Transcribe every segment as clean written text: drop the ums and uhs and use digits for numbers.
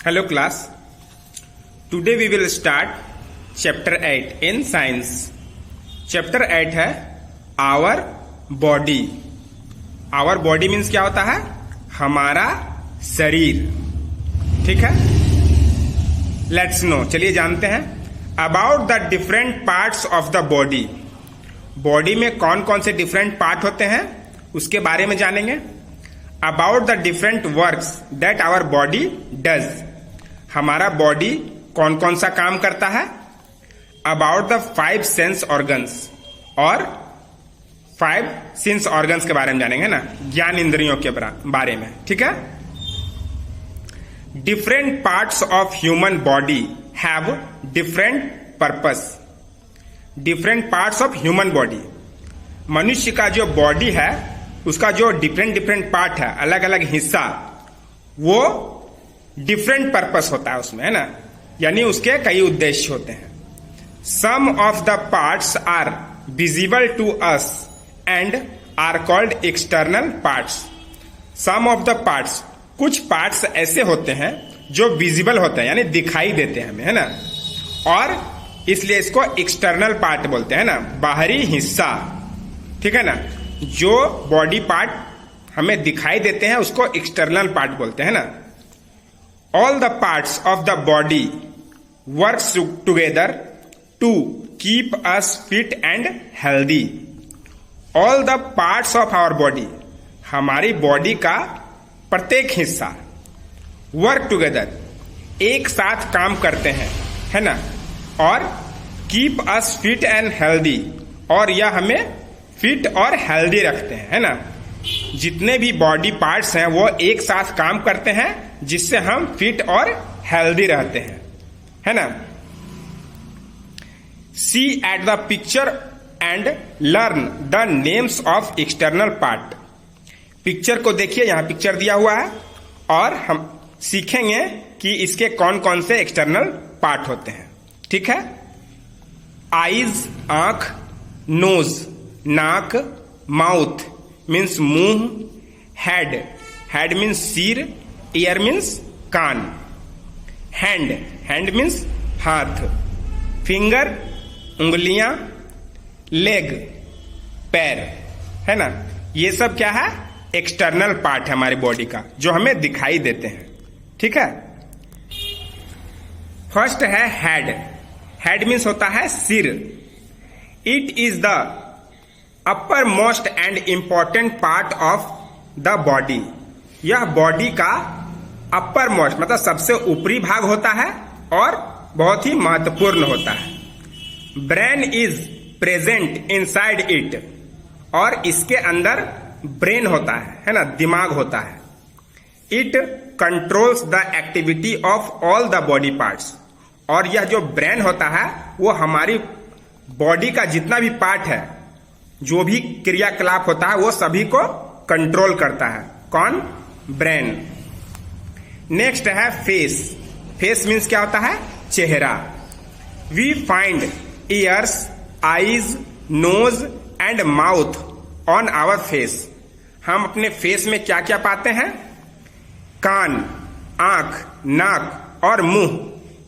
Hello class. Today we will start chapter 8 in science. Chapter 8 है our body. Our body means क्या होता है? हमारा शरीर. ठीक है? Let's know. चलिए जानते हैं about the different parts of the body. Body में कौन कौन से डिफरेंट पार्ट होते हैं उसके बारे में जानेंगे. About the different works that our body does. हमारा बॉडी कौन कौन सा काम करता है. About the 5 sense organs. और 5 सेंस ऑर्गन्स के बारे में जानेंगे ना, ज्ञान इंद्रियों के बारे में. ठीक है. Different parts of human body have different purpose. Different parts of human body. मनुष्य का जो बॉडी है उसका जो डिफरेंट पार्ट है, अलग अलग हिस्सा, वो डिफरेंट पर्पस होता है उसमें, है ना. यानी उसके कई उद्देश्य होते हैं. Some of the parts are visible to us and are called external parts. Some of the parts, कुछ पार्ट्स ऐसे होते हैं जो विजिबल होते हैं यानी दिखाई देते हैं हमें, है ना. और इसलिए इसको एक्सटर्नल पार्ट बोलते हैं ना, बाहरी हिस्सा. ठीक है ना. जो बॉडी पार्ट हमें दिखाई देते हैं उसको एक्सटर्नल पार्ट बोलते हैं ना. All the parts of the body works together to keep us fit and healthy. All the parts of our body, हमारी बॉडी का प्रत्येक हिस्सा, वर्क टुगेदर, एक साथ काम करते हैं, है ना. और keep us fit and healthy, और यह हमें फिट और हेल्दी रखते हैं, है ना. जितने भी बॉडी पार्ट्स हैं वो एक साथ काम करते हैं जिससे हम फिट और हेल्दी रहते हैं, है ना. See at the picture and learn the names of external part. Picture को देखिए, यहां पिक्चर दिया हुआ है और हम सीखेंगे कि इसके कौन कौन से एक्सटर्नल पार्ट होते हैं. ठीक है. आईज आंख, नोज नाक, माउथ मीन्स मुंह, हेड, हेड मीन्स सिर, ईयर मीन्स कान, हैंड, हैंड मीन्स हाथ, फिंगर उंगलियां, लेग पैर, है ना. ये सब क्या है? एक्सटर्नल पार्ट है हमारी बॉडी का जो हमें दिखाई देते हैं. ठीक है. फर्स्ट है हेड. हेड मीन्स होता है सिर. It is the upper most and important part of the body. यह बॉडी का अपर मोस्ट मतलब सबसे ऊपरी भाग होता है और बहुत ही महत्वपूर्ण होता है. Brain is present inside it, और इसके अंदर ब्रेन होता है ना, दिमाग होता है. It controls the activity of all the body parts. और यह जो ब्रेन होता है वो हमारी बॉडी का जितना भी पार्ट है, जो भी क्रियाकलाप होता है वो सभी को कंट्रोल करता है. कौन? ब्रेन. नेक्स्ट है फेस. फेस मीन्स क्या होता है? चेहरा. We find ears, eyes, nose and mouth on our face. हम अपने फेस में क्या क्या पाते हैं? कान, आंख, नाक और मुंह.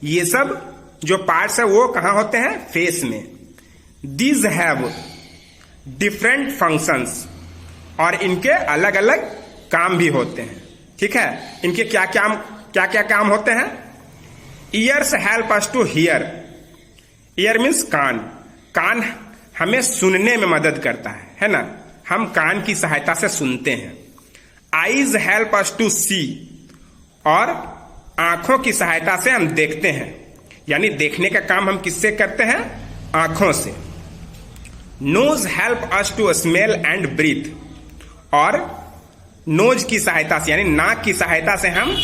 ये सब जो पार्ट्स है वो कहां होते हैं? फेस में. दीज हैव डिफरेंट फंक्शंस, और इनके अलग अलग काम भी होते हैं. ठीक है. इनके क्या क्या काम होते हैं? Ears help us to hear. Ear means कान. कान हमें सुनने में मदद करता है ना. हम कान की सहायता से सुनते हैं. आईज हेल्प अस टू सी, और आंखों की सहायता से हम देखते हैं. यानी देखने का काम हम किससे करते हैं? आंखों से. Nose help us to smell and breathe, और नोज की सहायता से यानी नाक की सहायता से हम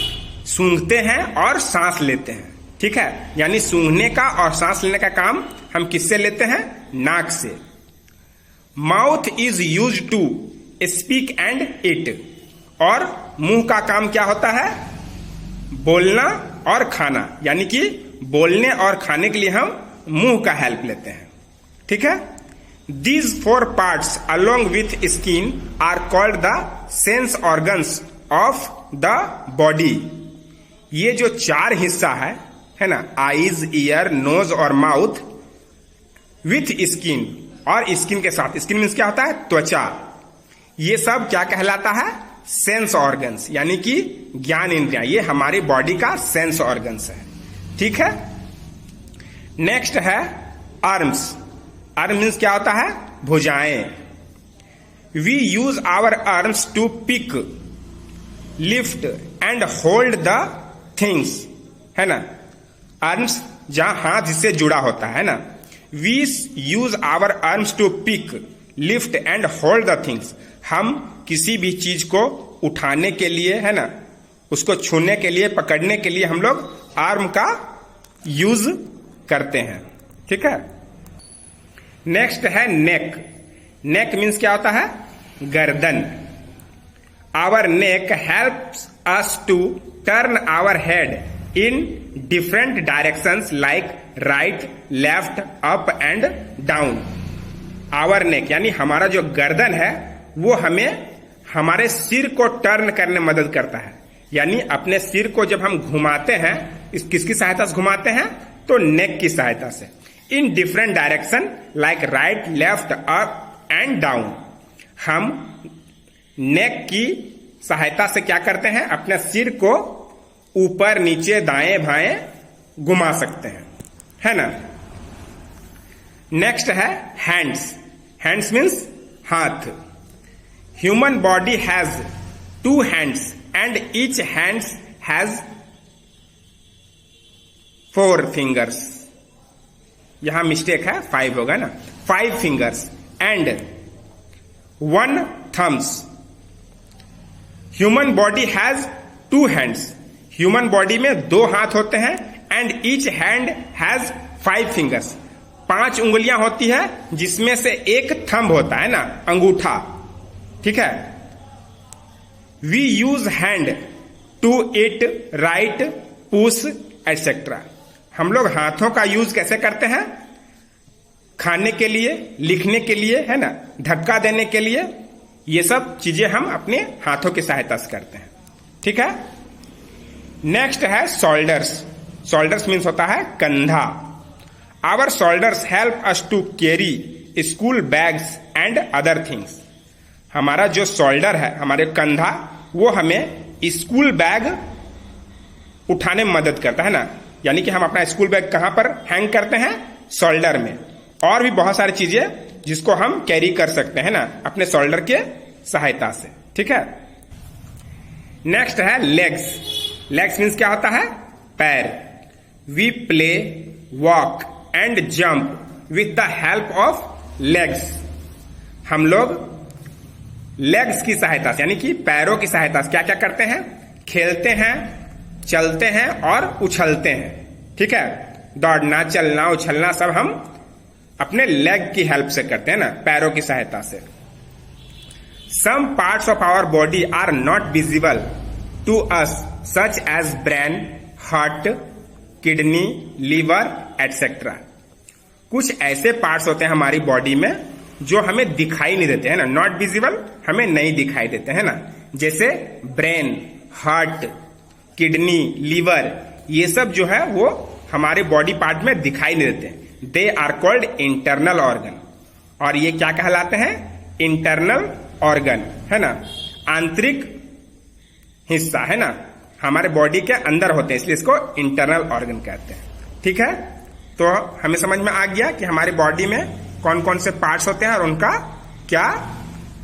सूंघते हैं और सांस लेते हैं. ठीक है. यानी सूंघने का और सांस लेने का काम हम किससे लेते हैं? नाक से. Mouth is use to speak and eat, और मुंह का काम क्या होता है? बोलना और खाना. यानी कि बोलने और खाने के लिए हम मुंह का हेल्प लेते हैं. ठीक है. These 4 parts along with skin are called the sense organs of the body. ये जो चार हिस्सा है ना, आईज, ईयर, नोज और माउथ विथ स्किन, और स्किन के साथ, स्किन मीन्स क्या होता है, त्वचा, ये सब क्या कहलाता है, सेंस ऑर्गन्स, यानी कि ज्ञान इंद्रियां। ये हमारी बॉडी का सेंस ऑर्गन्स है, ठीक है। नेक्स्ट है आर्म्स। आर्म मीन्स क्या होता है, भुजाएं। We use our arms to pick, lift and hold the things, है ना। आर्म्स जहां हाथ जिससे जुड़ा होता है ना। We use our arms to pick, lift and hold the things. हम किसी भी चीज को उठाने के लिए, है ना, उसको छूने के लिए, पकड़ने के लिए हम लोग आर्म का यूज करते हैं, ठीक है। नेक्स्ट है नेक। नेक मीन्स क्या होता है, गर्दन। Our neck helps us to turn our head in different directions like right, left, up and down. Our neck यानी हमारा जो गर्दन है वो हमें हमारे सिर को टर्न करने में मदद करता है। यानी अपने सिर को जब हम घुमाते हैं, किसकी सहायता से घुमाते हैं, तो नेक की सहायता से। In different direction like right, left, up and down. हम नेक की सहायता से क्या करते हैं, अपने सिर को ऊपर, नीचे, दाएं, बाएं घुमा सकते हैं, है ना। नेक्स्ट है हैंड्स। हैंड्स मीन्स हाथ। Human body has 2 hands and each hand has 4 fingers। यहां मिस्टेक है, 5 होगा ना, 5 fingers and 1 thumbs। Human body has 2 hands। Human body में 2 हाथ होते हैं and each hand has 5 fingers। 5 उंगलियां होती है जिसमें से एक थंब होता है ना, अंगूठा, ठीक है। We use hand to eat, write, push etcetera. हम लोग हाथों का यूज कैसे करते हैं, खाने के लिए, लिखने के लिए, है ना, धक्का देने के लिए। ये सब चीजें हम अपने हाथों की सहायता से करते हैं, ठीक है। नेक्स्ट है शोल्डर्स। शोल्डर्स मीन्स होता है कंधा। Our shoulders help us to carry school bags and other things. हमारा जो शोल्डर है, हमारे कंधा, वो हमें स्कूल बैग उठाने में मदद करता है ना। यानी कि हम अपना स्कूल बैग कहां पर हैंग करते हैं, शोल्डर में। और भी बहुत सारी चीजें जिसको हम कैरी कर सकते हैं ना अपने शोल्डर के सहायता से, ठीक है। नेक्स्ट है लेग्स। लेग्स मीन्स क्या होता है, पैर। We play, walk and jump with the help of legs. हम लोग लेग्स की सहायता से, यानी कि पैरों की सहायता से क्या क्या करते हैं, खेलते हैं, चलते हैं और उछलते हैं, ठीक है। दौड़ना, चलना, उछलना सब हम अपने लेग की हेल्प से करते हैं ना, पैरों की सहायता से। Some parts of our body are not visible to us such as brain, heart, kidney, liver etcetera. कुछ ऐसे पार्ट्स होते हैं हमारी बॉडी में जो हमें दिखाई नहीं देते हैं ना, नॉट विजिबल, हमें नहीं दिखाई देते हैं ना। जैसे ब्रेन, हार्ट, किडनी, लीवर, ये सब जो है वो हमारे बॉडी पार्ट में दिखाई नहीं देते। They are called internal organ. और ये क्या कहलाते हैं, इंटरनल ऑर्गन, है ना, आंतरिक हिस्सा, है ना, हमारे बॉडी के अंदर होते हैं, इसलिए इसको इंटरनल ऑर्गन कहते हैं, ठीक है। तो हमें समझ में आ गया कि हमारी बॉडी में कौन कौन से पार्ट्स होते हैं और उनका क्या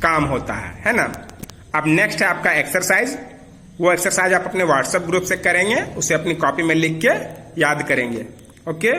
काम होता है ना। अब नेक्स्ट है आपका एक्सरसाइज। वो एक्सरसाइज आप अपने व्हाट्सएप ग्रुप से करेंगे, उसे अपनी कॉपी में लिख के याद करेंगे, ओके।